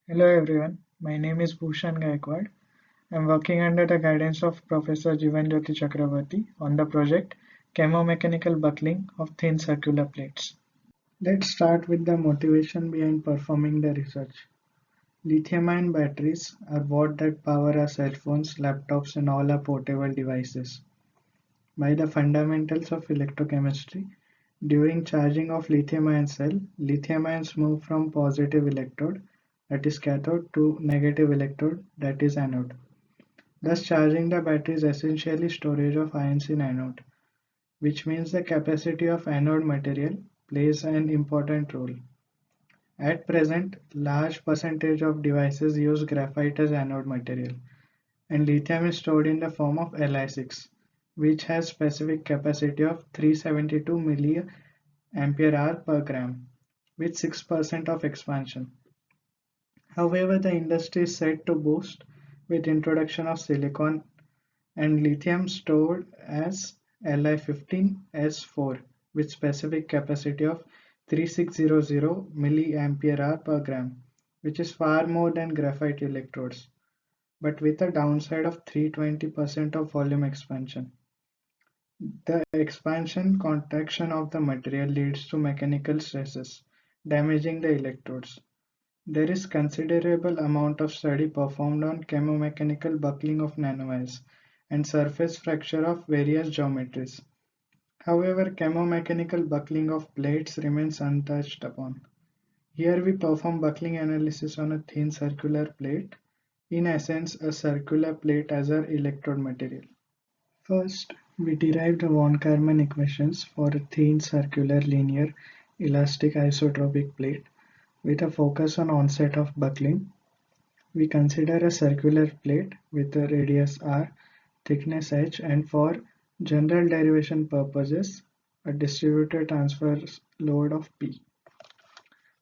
Hello everyone, my name is Bhushan Gaikwad. I'm working under the guidance of Professor Jivanjyoti Chakravarti on the project Chemomechanical Buckling of Thin Circular Plates. Let's start with the motivation behind performing the research. Lithium-ion batteries are what that power our cell phones, laptops and all our portable devices. By the fundamentals of electrochemistry, during charging of lithium-ion cell, lithium ions move from positive electrode, that is cathode, to negative electrode, that is anode. Thus, charging the battery is essentially storage of ions in anode, which means the capacity of anode material plays an important role. At present, large percentage of devices use graphite as anode material, and lithium is stored in the form of Li6, which has specific capacity of 372 mA/h per gram, with 6% of expansion. However, the industry is set to boost with introduction of silicon and lithium stored as Li15S4 with specific capacity of 3600 mA/h per gram, which is far more than graphite electrodes, but with a downside of 320% of volume expansion. The expansion contraction of the material leads to mechanical stresses, damaging the electrodes. There is considerable amount of study performed on chemomechanical buckling of nanowires and surface fracture of various geometries. However, chemomechanical buckling of plates remains untouched upon. Here we perform buckling analysis on a thin circular plate, in essence a circular plate as our electrode material. First, we derived the von Karman equations for a thin circular linear elastic isotropic plate with a focus on onset of buckling. We consider a circular plate with a radius r, thickness h, and for general derivation purposes, a distributed transverse load of P.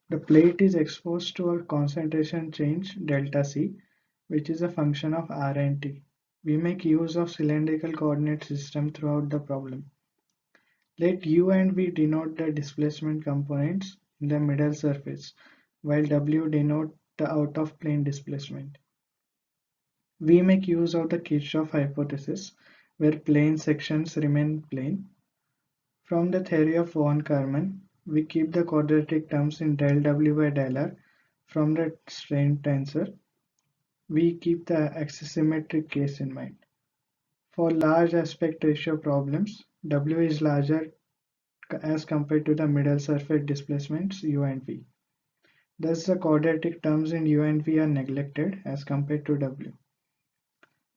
The plate is exposed to a concentration change delta C, which is a function of R and T. We make use of cylindrical coordinate system throughout the problem. Let U and V denote the displacement components in the middle surface, while W denote the out-of-plane displacement. We make use of the Kirchhoff hypothesis, where plane sections remain plane. From the theory of von Karman, we keep the quadratic terms in del W by del R. From the strain tensor, we keep the axisymmetric case in mind. For large aspect ratio problems, W is larger as compared to the middle surface displacements U and V. Thus, the quadratic terms in U and V are neglected as compared to W.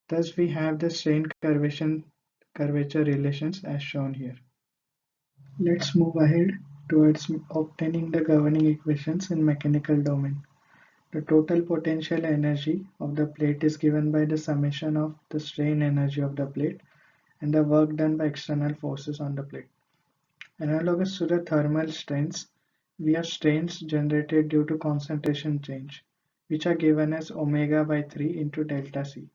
Thus, we have the strain curvature relations as shown here. Let's move ahead towards obtaining the governing equations in mechanical domain. The total potential energy of the plate is given by the summation of the strain energy of the plate and the work done by external forces on the plate. Analogous to the thermal strains, we have strains generated due to concentration change, which are given as omega by 3 into delta C,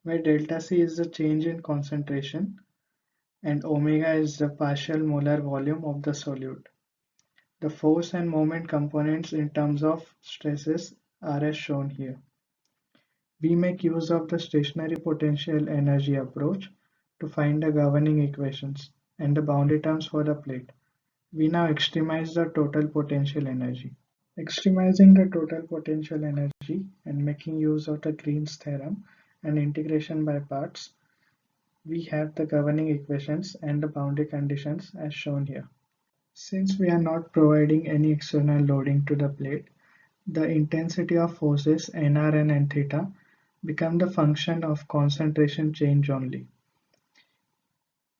where delta C is the change in concentration and omega is the partial molar volume of the solute. The force and moment components in terms of stresses are as shown here. We make use of the stationary potential energy approach to find the governing equations and the boundary terms for the plate. We now extremize the total potential energy. Extremizing the total potential energy and making use of the Green's theorem and integration by parts, we have the governing equations and the boundary conditions as shown here. Since we are not providing any external loading to the plate, the intensity of forces Nr and Nθ become the function of concentration change only.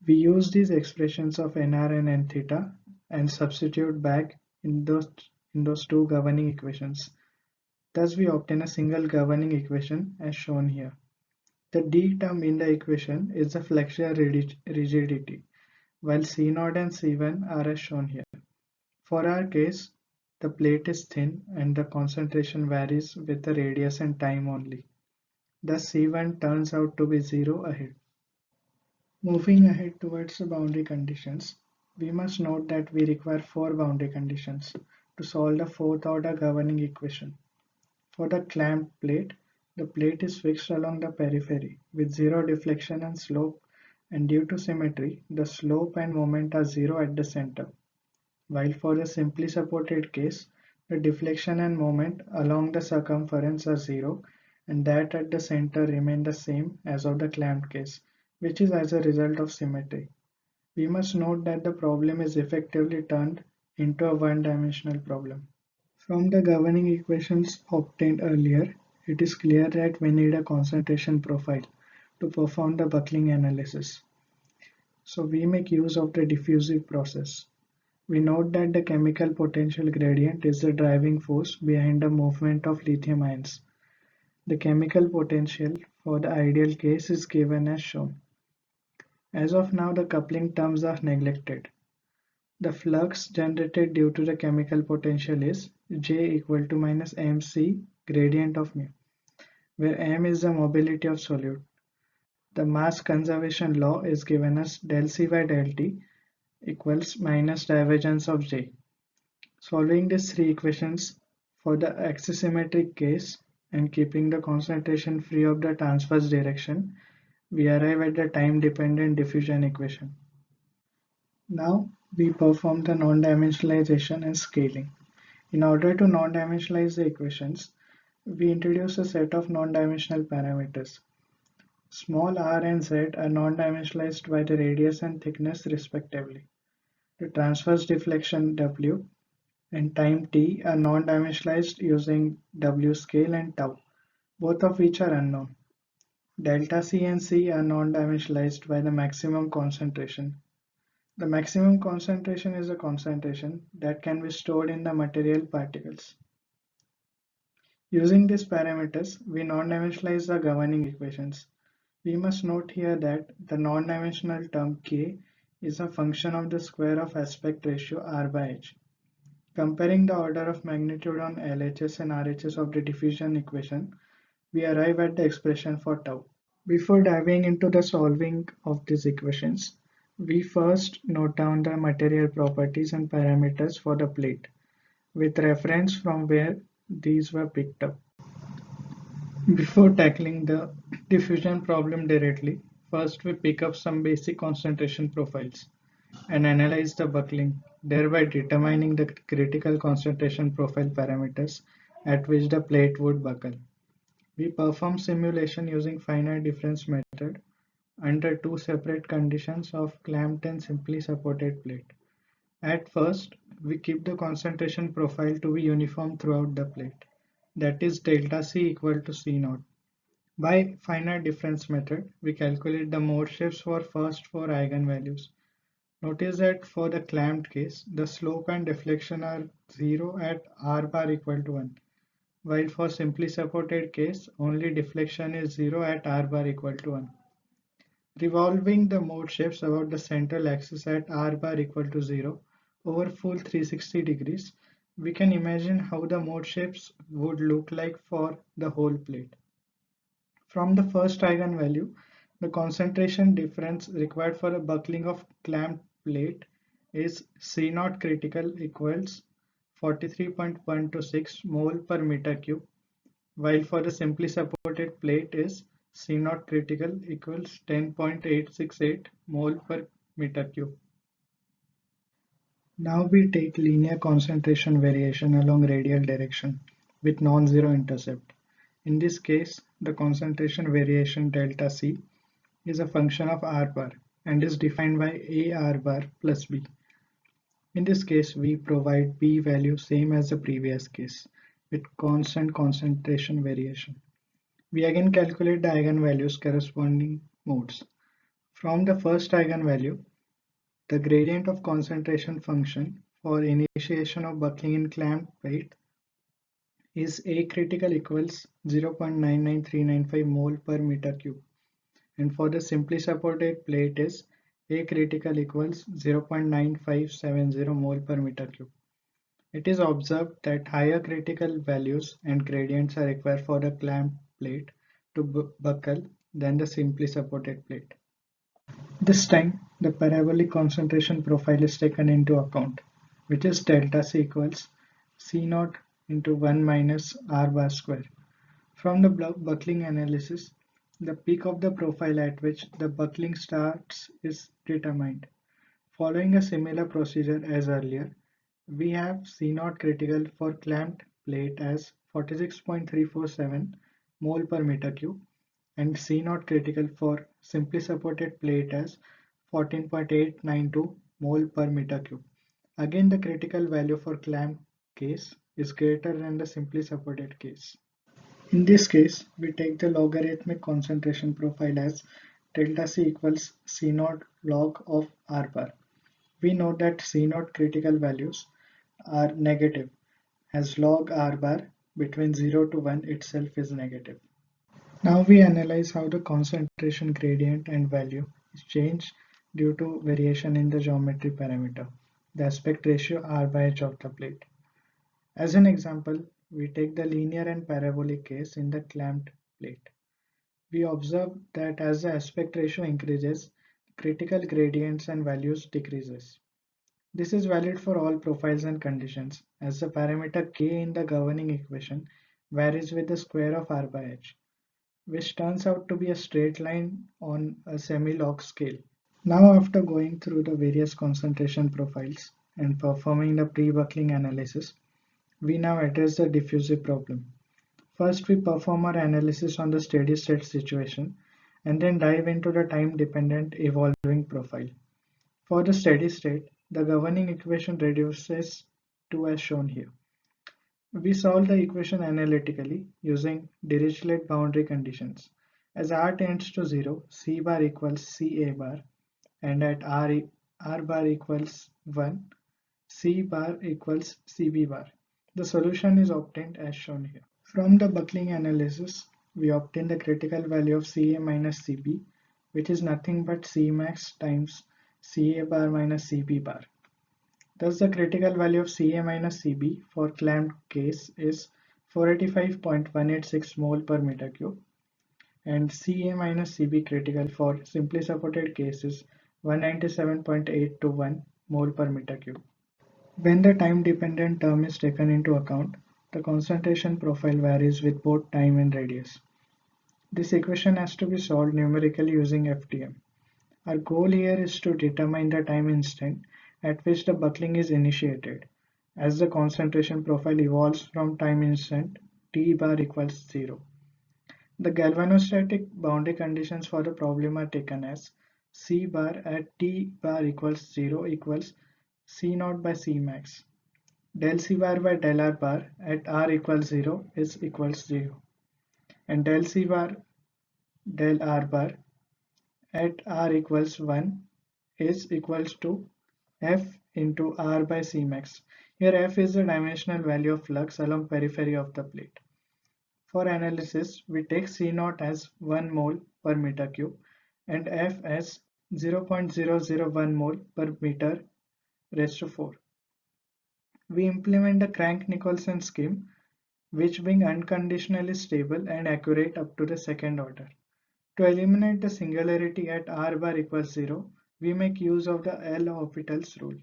We use these expressions of Nr and Nθ and substitute back in those two governing equations. Thus we obtain a single governing equation as shown here. The D term in the equation is the flexural rigidity, while C0 and C1 are as shown here. For our case, the plate is thin and the concentration varies with the radius and time only. Thus C1 turns out to be 0 ahead. Moving ahead towards the boundary conditions, we must note that we require 4 boundary conditions to solve the fourth order governing equation. For the clamped plate, the plate is fixed along the periphery with zero deflection and slope, and due to symmetry, the slope and moment are zero at the center. While for the simply supported case, the deflection and moment along the circumference are zero, and that at the center remain the same as of the clamped case, which is as a result of symmetry. We must note that the problem is effectively turned into a one-dimensional problem. From the governing equations obtained earlier, it is clear that we need a concentration profile to perform the buckling analysis. So we make use of the diffusive process. We note that the chemical potential gradient is the driving force behind the movement of lithium ions. The chemical potential for the ideal case is given as shown. As of now, the coupling terms are neglected. The flux generated due to the chemical potential is J equal to minus mc gradient of mu, where m is the mobility of solute. The mass conservation law is given as del C by del T equals minus divergence of J. Solving these three equations for the axisymmetric case and keeping the concentration free of the transverse direction, we arrive at the time-dependent diffusion equation. Now we perform the non-dimensionalization and scaling. In order to non-dimensionalize the equations, we introduce a set of non-dimensional parameters. Small r and z are non-dimensionalized by the radius and thickness respectively. The transverse deflection W and time t are non-dimensionalized using W scale and tau, both of which are unknown. Delta C and C are non-dimensionalized by the maximum concentration. The maximum concentration is a concentration that can be stored in the material particles. Using these parameters, we non-dimensionalize the governing equations. We must note here that the non-dimensional term k is a function of the square of aspect ratio r by h. Comparing the order of magnitude on LHS and RHS of the diffusion equation, we arrive at the expression for tau. Before diving into the solving of these equations, we first note down the material properties and parameters for the plate, with reference from where these were picked up. Before tackling the diffusion problem directly, first we pick up some basic concentration profiles and analyze the buckling, thereby determining the critical concentration profile parameters at which the plate would buckle. We perform simulation using finite difference method under two separate conditions of clamped and simply supported plate. At first, we keep the concentration profile to be uniform throughout the plate, that is delta C equal to C naught. By finite difference method, we calculate the mode shifts for first four eigenvalues. Notice that for the clamped case, the slope and deflection are 0 at r bar equal to 1, while for simply supported case, only deflection is 0 at r bar equal to 1. Revolving the mode shifts about the central axis at r bar equal to 0 over full 360 degrees, we can imagine how the mode shifts would look like for the whole plate. From the first eigenvalue, the concentration difference required for a buckling of clamped plate is C naught critical equals 43.126 mole per meter cube, while for the simply supported plate is C naught critical equals 10.868 mole per meter cube. Now we take linear concentration variation along radial direction with non-zero intercept. In this case, the concentration variation delta C is a function of r bar and is defined by a r bar plus b. In this case, we provide b value same as the previous case with constant concentration variation. We again calculate the eigenvalues corresponding modes. From the first eigenvalue, the gradient of concentration function for initiation of buckling in clamped plate is A critical equals 0.99395 mole per meter cube, and for the simply supported plate is A critical equals 0.9570 mole per meter cube. It is observed that higher critical values and gradients are required for the clamped plate to buckle than the simply supported plate. This time, the parabolic concentration profile is taken into account, which is delta C equals C naught into 1 minus r bar square. From the buckling analysis, the peak of the profile at which the buckling starts is determined. Following a similar procedure as earlier, we have C0 critical for clamped plate as 46.347 mole per meter cube and C0 critical for simply supported plate as 14.892 mole per meter cube. Again, the critical value for clamped case is greater than the simply supported case. In this case, we take the logarithmic concentration profile as delta C equals C naught log of R bar. We know that C naught critical values are negative as log R bar between 0 to 1 itself is negative. Now we analyze how the concentration gradient and value is changed due to variation in the geometry parameter, the aspect ratio R by H of the plate. As an example, we take the linear and parabolic case in the clamped plate. We observe that as the aspect ratio increases, critical gradients and values decreases. This is valid for all profiles and conditions, as the parameter k in the governing equation varies with the square of R by H, which turns out to be a straight line on a semi-log scale. Now, after going through the various concentration profiles and performing the pre-buckling analysis, we now address the diffusive problem. First, we perform our analysis on the steady state situation and then dive into the time-dependent evolving profile. For the steady state, the governing equation reduces to as shown here. We solve the equation analytically using Dirichlet boundary conditions. As R tends to 0, C bar equals CA bar, and at R bar equals 1, C bar equals CB bar. The solution is obtained as shown here. From the buckling analysis, we obtain the critical value of CA minus CB, which is nothing but Cmax times CA bar minus CB bar. Thus, the critical value of Ca minus Cb for clamped case is 485.186 mole per meter cube, and Ca minus Cb critical for simply supported case is 197.821 mole per meter cube. When the time-dependent term is taken into account, the concentration profile varies with both time and radius. This equation has to be solved numerically using FTM. Our goal here is to determine the time instant at which the buckling is initiated, as the concentration profile evolves from time instant T bar equals 0. The galvanostatic boundary conditions for the problem are taken as C bar at T bar equals 0 equals C naught by C max. Del C bar by del R bar at R equals 0 is equals 0. And del C bar del R bar at R equals 1 is equals to F into R by C max. Here F is the dimensional value of flux along periphery of the plate. For analysis, we take C naught as 1 mole per meter cube and F as 0.001 mole per meter raised to 4. We implement the Crank-Nicolson scheme, which being unconditionally stable and accurate up to the second order. To eliminate the singularity at R bar equals 0, we make use of the L'Hopital's rule.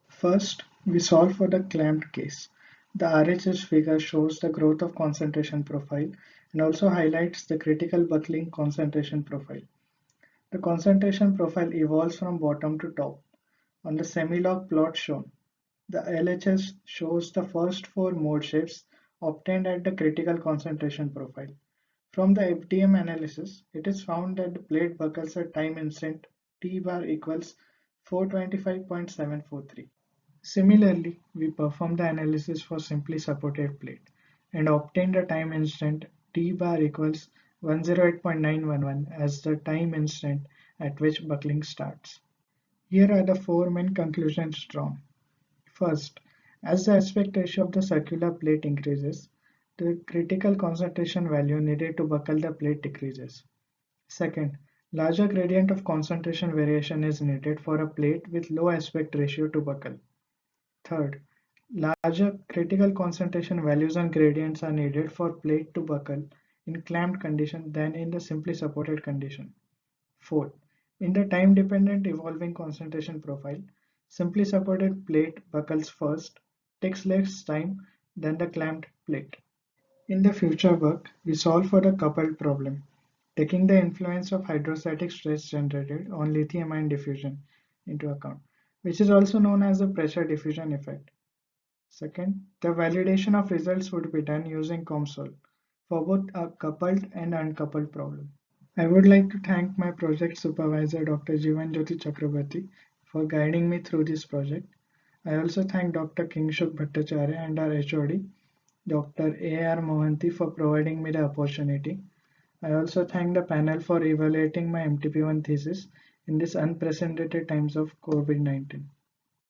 First, we solve for the clamped case. The RHS figure shows the growth of concentration profile and also highlights the critical buckling concentration profile. The concentration profile evolves from bottom to top. On the semi-log plot shown, the LHS shows the first 4 mode shapes obtained at the critical concentration profile. From the FDM analysis, it is found that the plate buckles at time instant T bar equals 425.743. Similarly, we perform the analysis for simply supported plate and obtain the time instant T bar equals 108.911 as the time instant at which buckling starts. Here are the 4 main conclusions drawn. First, as the aspect ratio of the circular plate increases, the critical concentration value needed to buckle the plate decreases. Second, larger gradient of concentration variation is needed for a plate with low aspect ratio to buckle. Third, larger critical concentration values and gradients are needed for plate to buckle in clamped condition than in the simply supported condition. Fourth, in the time-dependent evolving concentration profile, simply supported plate buckles first, takes less time than the clamped plate. In the future work, we solve for the coupled problem, taking the influence of hydrostatic stress generated on lithium-ion diffusion into account, which is also known as the pressure diffusion effect. Second, the validation of results would be done using COMSOL for both a coupled and uncoupled problem. I would like to thank my project supervisor Dr. Jivan Jyoti Chakrabarti for guiding me through this project. I also thank Dr. Kingshuk Bhattacharya and our HOD, Dr. A.R. Mohanty, for providing me the opportunity. I also thank the panel for evaluating my MTP1 thesis in these unprecedented times of COVID-19.